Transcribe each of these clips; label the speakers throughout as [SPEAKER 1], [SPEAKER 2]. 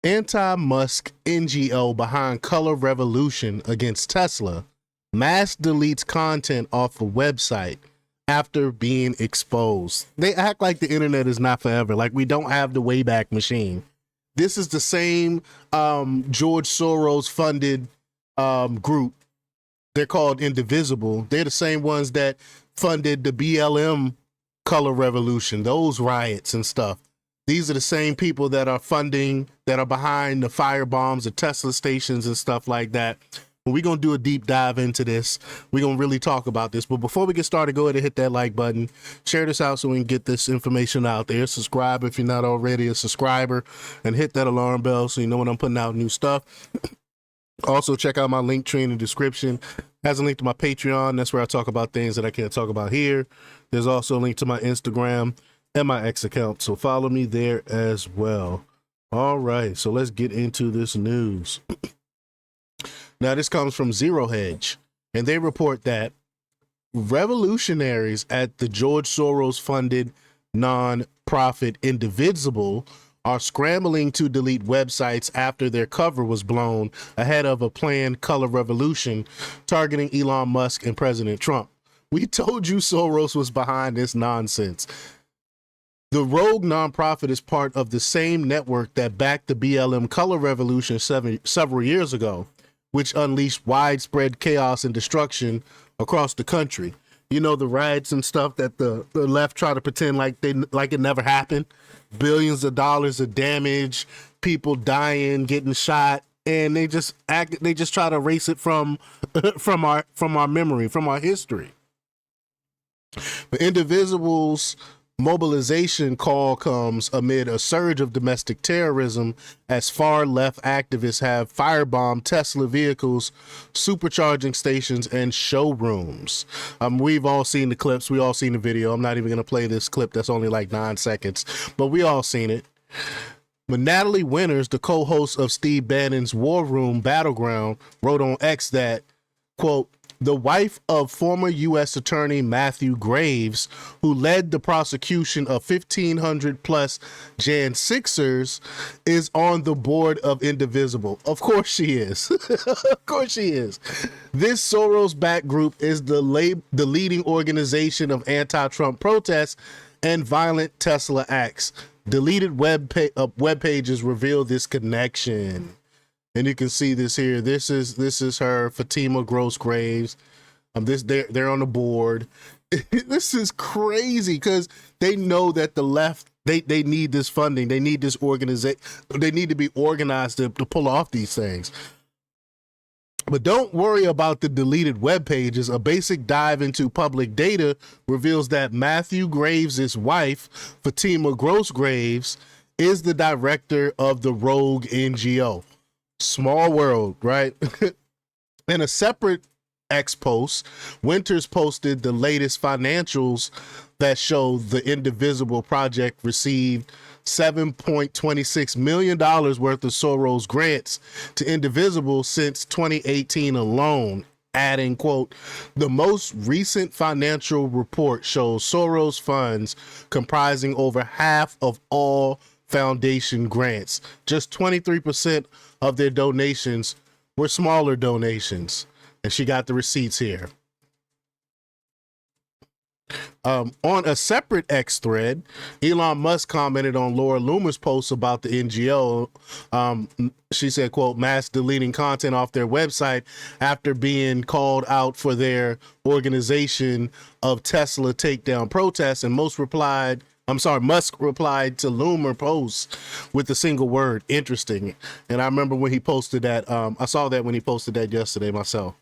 [SPEAKER 1] Anti-Musk NGO behind color revolution against Tesla mass deletes content off a website after being exposed. They act like the internet is not forever, like we don't have the Wayback Machine. This is the same George Soros funded group. They're called Indivisible. They're the same ones that funded the BLM color revolution, those riots and stuff. These are the same people that are funding, that are behind the firebombs at Tesla stations and stuff like that. We're going to do a deep dive into this. We're going to really talk about this. But before we get started, go ahead and hit that like button. Share this out so we can get this information out there. Subscribe if you're not already a subscriber. And hit that alarm bell so you know when I'm putting out new stuff. Also, check out my link tree in the description. Has a link to my Patreon. That's where I talk about things that I can't talk about here. There's also a link to my Instagram and my X account. So follow me there as well. All right, so let's get into this news. Now, this comes from Zero Hedge, and they report that revolutionaries at the George Soros-funded non-profit Indivisible are scrambling to delete websites after their cover was blown ahead of a planned color revolution targeting Elon Musk and President Trump. We told you Soros was behind this nonsense. The rogue nonprofit is part of the same network that backed the BLM color revolution several years ago, which unleashed widespread chaos and destruction across the country. You know, the riots and stuff that the left try to pretend like it never happened. Billions of dollars of damage, people dying, getting shot, and they just try to erase it from our memory, from our history. The Indivisible's mobilization call comes amid a surge of domestic terrorism as far-left activists have firebombed Tesla vehicles, supercharging stations, and showrooms. We've all seen the clips. We all seen the video. I'm not even going to play this clip that's only like 9 seconds, but we all seen it. But Natalie Winters, the co-host of Steve Bannon's War Room Battleground, wrote on X that, quote, the wife of former U.S. Attorney Matthew Graves, who led the prosecution of 1,500 plus Jan 6ers, is on the board of Indivisible. Of course she is. Of course she is. This Soros-backed group is the leading organization of anti-Trump protests and violent Tesla acts. Deleted web pages reveal this connection. And you can see this here. This is her, Fatima Gross Graves. They're on the board. This is crazy because they know that the left they need this funding. They need this organization. They need to be organized to pull off these things. But don't worry about the deleted web pages. A basic dive into public data reveals that Matthew Graves' wife, Fatima Gross Graves, is the director of the rogue NGO. Small world, right? In a separate X post, Winters posted the latest financials that show the Indivisible project received $7.26 million worth of Soros grants to Indivisible since 2018 alone, adding, quote, the most recent financial report shows Soros funds comprising over half of all foundation grants. Just 23% of their donations were smaller donations. And she got the receipts here. On a separate X thread, Elon Musk commented on Laura Loomer's post about the NGO. She said, quote, mass deleting content off their website after being called out for their organization of Tesla takedown protests. And Musk replied to Loomer post with the single word, interesting. And I remember when he posted that, I saw that when he posted that yesterday myself.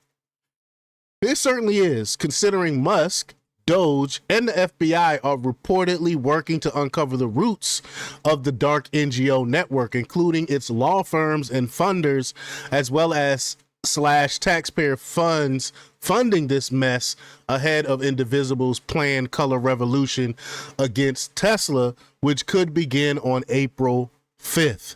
[SPEAKER 1] It certainly is, considering Musk, Doge, and the FBI are reportedly working to uncover the roots of the dark NGO network, including its law firms and funders, as well as / taxpayer funds funding this mess ahead of Indivisible's planned color revolution against Tesla, which could begin on April 5th.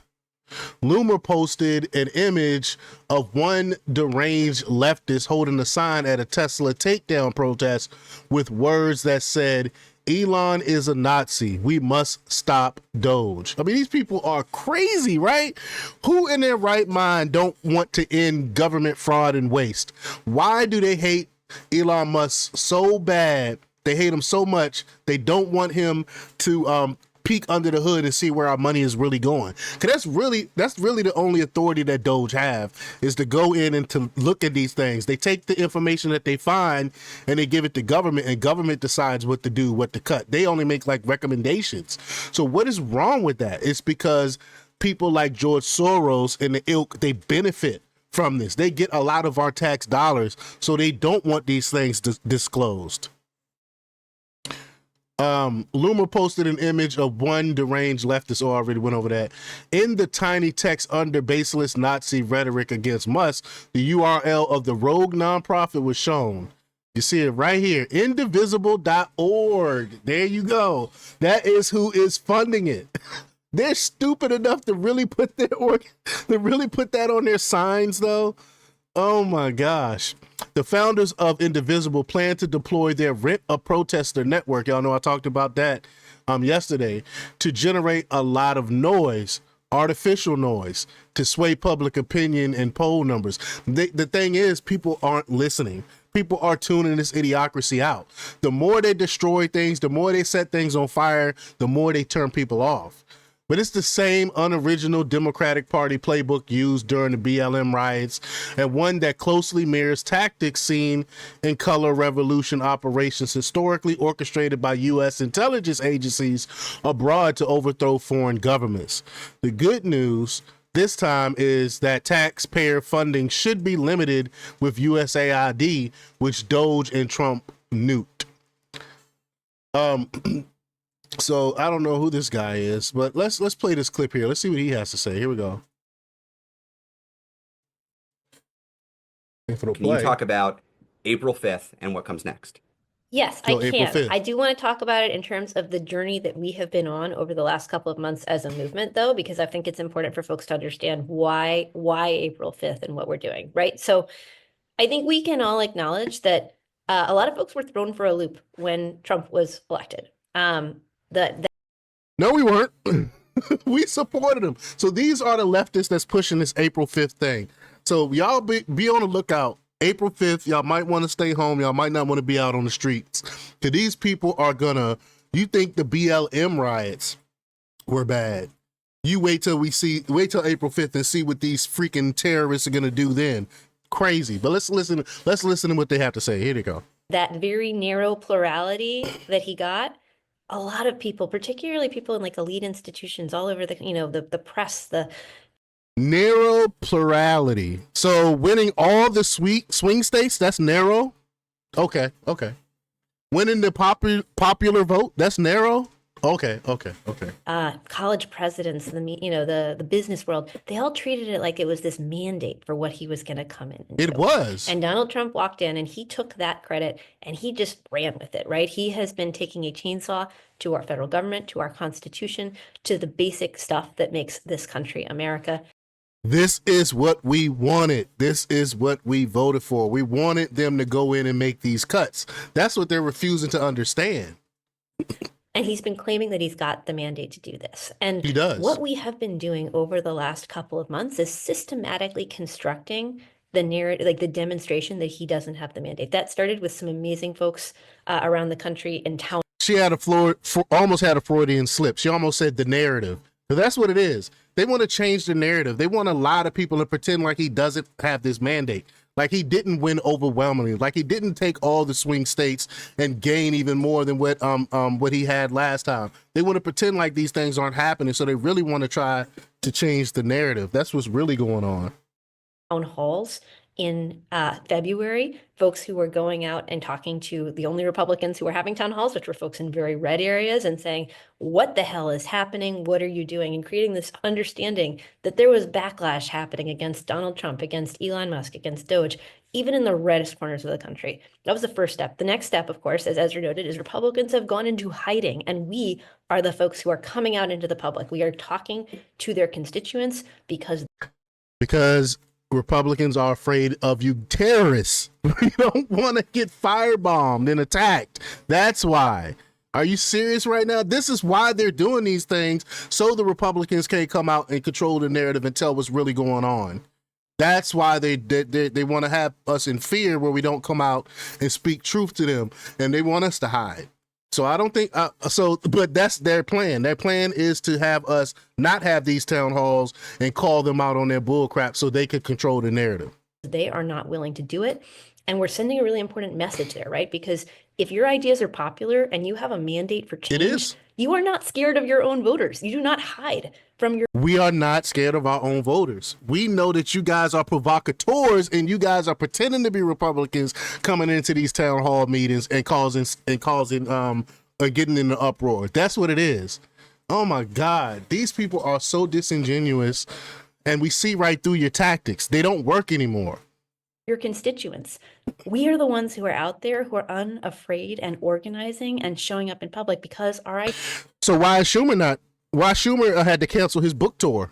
[SPEAKER 1] Loomer posted an image of one deranged leftist holding a sign at a Tesla takedown protest with words that said, Elon is a Nazi. We must stop Doge. I mean, these people are crazy, right? Who in their right mind don't want to end government fraud and waste? Why do they hate Elon Musk so bad? They hate him so much. They don't want him to peek under the hood and see where our money is really going. Cause that's really the only authority that Doge have, is to go in and to look at these things. They take the information that they find and they give it to government, and government decides what to do, what to cut. They only make like recommendations. So what is wrong with that? It's because people like George Soros and the ilk, they benefit from this. They get a lot of our tax dollars, so they don't want these things disclosed. Loomer posted an image of one deranged leftist, I already went over that, in the tiny text under baseless Nazi rhetoric against Musk. The URL of the rogue nonprofit was shown. You see it right here, indivisible.org. There you go. That is who is funding it. They're stupid enough to really put that on their signs, though. Oh my gosh. The founders of Indivisible plan to deploy their Rent a Protester network. Y'all know I talked about that yesterday, to generate a lot of noise, artificial noise, to sway public opinion and poll numbers. The thing is, people aren't listening. People are tuning this idiocracy out. The more they destroy things, the more they set things on fire, the more they turn people off. But it's the same unoriginal Democratic Party playbook used during the BLM riots, and one that closely mirrors tactics seen in color revolution operations historically orchestrated by U.S. intelligence agencies abroad to overthrow foreign governments. The good news this time is that taxpayer funding should be limited with USAID, which Doge and Trump nuked. So I don't know who this guy is, but let's play this clip here. Let's see what he has to say. Here we go.
[SPEAKER 2] Can you talk about April 5th and what comes next?
[SPEAKER 3] Yes, I can. I do want to talk about it in terms of the journey that we have been on over the last couple of months as a movement, though, because I think it's important for folks to understand why April 5th and what we're doing, right? So I think we can all acknowledge that a lot of folks were thrown for a loop when Trump was elected.
[SPEAKER 1] No, we weren't. We supported him. So these are the leftists that's pushing this April 5th thing. So y'all be on the lookout. April 5th, y'all might want to stay home. Y'all might not want to be out on the streets. Because these people are you think the BLM riots were bad. You wait till April 5th and see what these freaking terrorists are gonna do then. Crazy. But let's listen to what they have to say. Here they go.
[SPEAKER 3] That very narrow plurality that he got, a lot of people, particularly people in like elite institutions all over the press, the
[SPEAKER 1] narrow plurality. So winning all the swing states, that's narrow. Okay. Winning the popular vote, that's narrow. Okay.
[SPEAKER 3] College presidents, the business world, they all treated it like it was this mandate for what he was going to come in and do.
[SPEAKER 1] It was.
[SPEAKER 3] And Donald Trump walked in and he took that credit and he just ran with it, right? He has been taking a chainsaw to our federal government, to our Constitution, to the basic stuff that makes this country America.
[SPEAKER 1] This is what we wanted. This is what we voted for. We wanted them to go in and make these cuts. That's what they're refusing to understand.
[SPEAKER 3] And he's been claiming that he's got the mandate to do this. And
[SPEAKER 1] he does.
[SPEAKER 3] What we have been doing over the last couple of months is systematically constructing the narrative, like the demonstration that he doesn't have the mandate. That started with some amazing folks around the country in town.
[SPEAKER 1] She had almost had a Freudian slip. She almost said the narrative. But that's what it is. They want to change the narrative. They want to lie to people and pretend like he doesn't have this mandate. Like he didn't win overwhelmingly, like he didn't take all the swing states and gain even more than what he had last time. They want to pretend like these things aren't happening, so they really want to try to change the narrative. That's what's really going on.
[SPEAKER 3] Town halls in February, folks who were going out and talking to the only Republicans who were having town halls, which were folks in very red areas, and saying, what the hell is happening? What are you doing? And creating this understanding that there was backlash happening against Donald Trump, against Elon Musk, against Doge, even in the reddest corners of the country. That was the first step. The next step, of course, as Ezra noted, is Republicans have gone into hiding, and we are the folks who are coming out into the public. We are talking to their constituents because
[SPEAKER 1] Republicans are afraid of you terrorists. We don't want to get firebombed and attacked. That's why. Are you serious right now? This is why they're doing these things, so the Republicans can't come out and control the narrative and tell what's really going on. That's why they want to have us in fear, where we don't come out and speak truth to them, and they want us to hide. So I don't think but that's their plan. Their plan is to have us not have these town halls and call them out on their bull crap so they could control the narrative.
[SPEAKER 3] They are not willing to do it. And we're sending a really important message there, right? Because if your ideas are popular and you have a mandate for change, you are not scared of your own voters. You do not hide from your.
[SPEAKER 1] We are not scared of our own voters. We know that you guys are provocateurs and you guys are pretending to be Republicans coming into these town hall meetings and causing getting in the uproar. That's what it is. Oh my God. These people are so disingenuous, and we see right through your tactics. They don't work anymore.
[SPEAKER 3] Your constituents. We are the ones who are out there, who are unafraid and organizing and showing up in public because
[SPEAKER 1] So why Schumer had to cancel his book tour?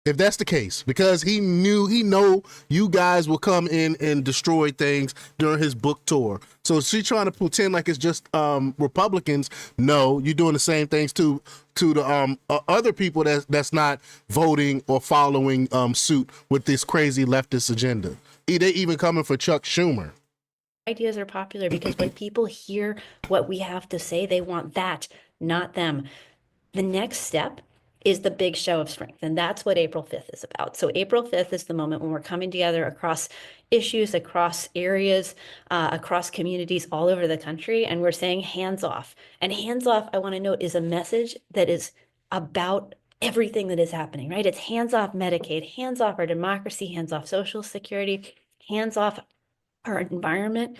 [SPEAKER 1] If that's the case, because he know you guys will come in and destroy things during his book tour. So is she trying to pretend like it's just Republicans? No, you're doing the same things to the other people that's not voting or following suit with this crazy leftist agenda. They even coming for Chuck Schumer.
[SPEAKER 3] Ideas are popular because when people hear what we have to say, they want that, not them. The next step is the big show of strength. And that's what April 5th is about. So April 5th is the moment when we're coming together across issues, across areas, across communities all over the country. And we're saying hands off. And hands off, I want to note, is a message that is about everything that is happening, right? It's hands off Medicaid, hands off our democracy, hands off Social Security, hands off our environment,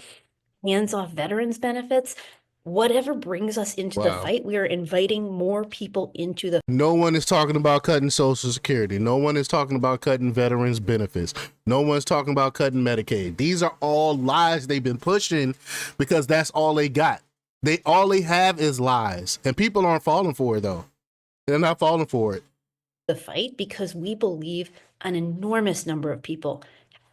[SPEAKER 3] hands off veterans benefits. Whatever brings us into the fight, we are inviting more people into the.
[SPEAKER 1] No one is talking about cutting Social Security. No one is talking about cutting veterans benefits. No one's talking about cutting Medicaid. These are all lies they've been pushing because that's all they got. All they have is lies, and people aren't falling for it though. They're not falling for it.
[SPEAKER 3] The fight, because we believe an enormous number of people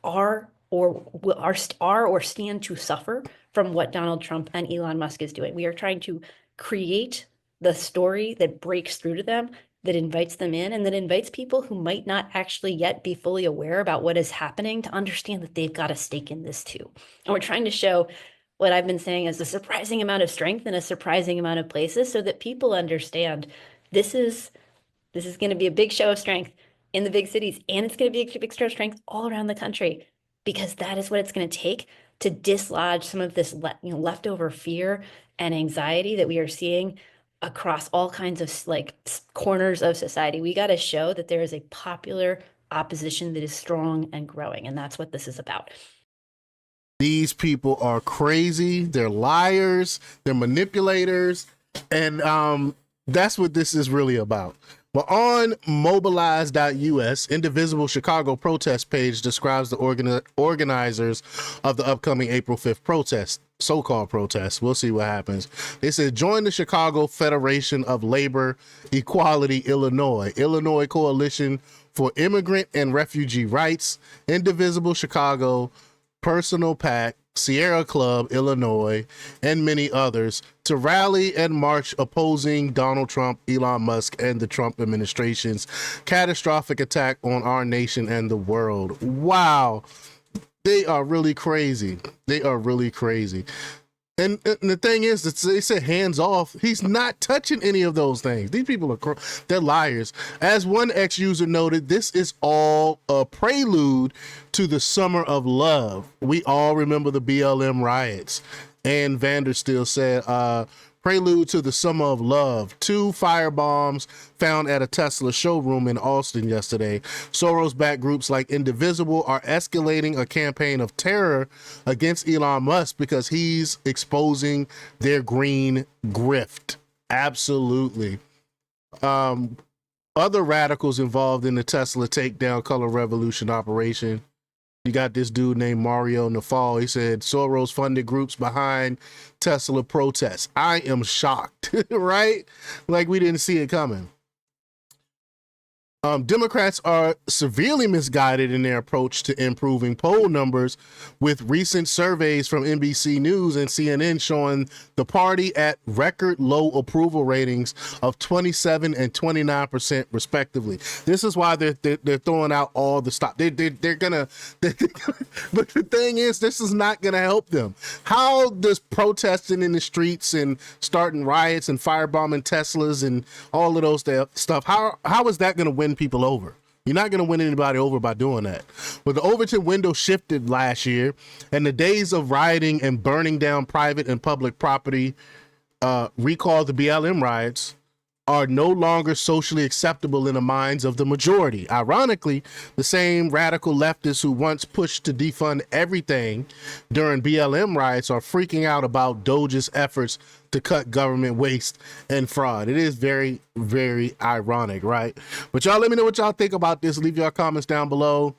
[SPEAKER 3] are or stand to suffer from what Donald Trump and Elon Musk is doing. We are trying to create the story that breaks through to them, that invites them in, and that invites people who might not actually yet be fully aware about what is happening to understand that they've got a stake in this too. And we're trying to show what I've been saying is a surprising amount of strength in a surprising amount of places so that people understand this is going to be a big show of strength in the big cities, and it's going to be a big show of strength all around the country, because that is what it's going to take to dislodge some of this leftover fear and anxiety that we are seeing across all kinds of corners of society. We got to show that there is a popular opposition that is strong and growing, and that's what this is about.
[SPEAKER 1] These people are crazy. They're liars. They're manipulators. And that's what this is really about. But on mobilize.us, Indivisible Chicago protest page describes the organizers of the upcoming April 5th protest, so-called protest. We'll see what happens. They said, join the Chicago Federation of Labor Equality, Illinois Coalition for Immigrant and Refugee Rights, Indivisible Chicago, Personal PAC, Sierra Club, Illinois, and many others to rally and march opposing Donald Trump, Elon Musk, and the Trump administration's catastrophic attack on our nation and the world. Wow. They are really crazy. They are really crazy. And the thing is, they said hands off. He's not touching any of those things. These people are, they're liars. As one ex-user noted, this is all a prelude to the summer of love. We all remember the BLM riots. And Vandersteel said, prelude to the summer of love. 2 firebombs found at a Tesla showroom in Austin yesterday. Soros-backed groups like Indivisible are escalating a campaign of terror against Elon Musk because he's exposing their green grift. Absolutely. Other radicals involved in the Tesla takedown color revolution operation. You got this dude named Mario Nafal. He said Soros funded groups behind Tesla protests. I am shocked, right? Like we didn't see it coming. Democrats are severely misguided in their approach to improving poll numbers, with recent surveys from NBC News and CNN showing the party at record low approval ratings of 27 and 29% respectively. This is why they're throwing out all the stop. They're gonna, but the thing is, this is not gonna help them. How does protesting in the streets and starting riots and firebombing Teslas and all of those stuff, how is that gonna win people over? You're not going to win anybody over by doing that. But the Overton window shifted last year, and the days of rioting and burning down private and public property, recall the BLM riots, are no longer socially acceptable in the minds of the majority. Ironically, the same radical leftists who once pushed to defund everything during BLM riots are freaking out about Doge's efforts to cut government waste and fraud. It is very, very ironic, right? But y'all let me know what y'all think about this. Leave your comments down below.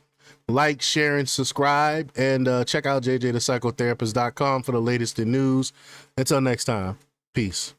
[SPEAKER 1] Like, share, and subscribe. And check out jjthepsychotherapist.com for the latest in news. Until next time, peace.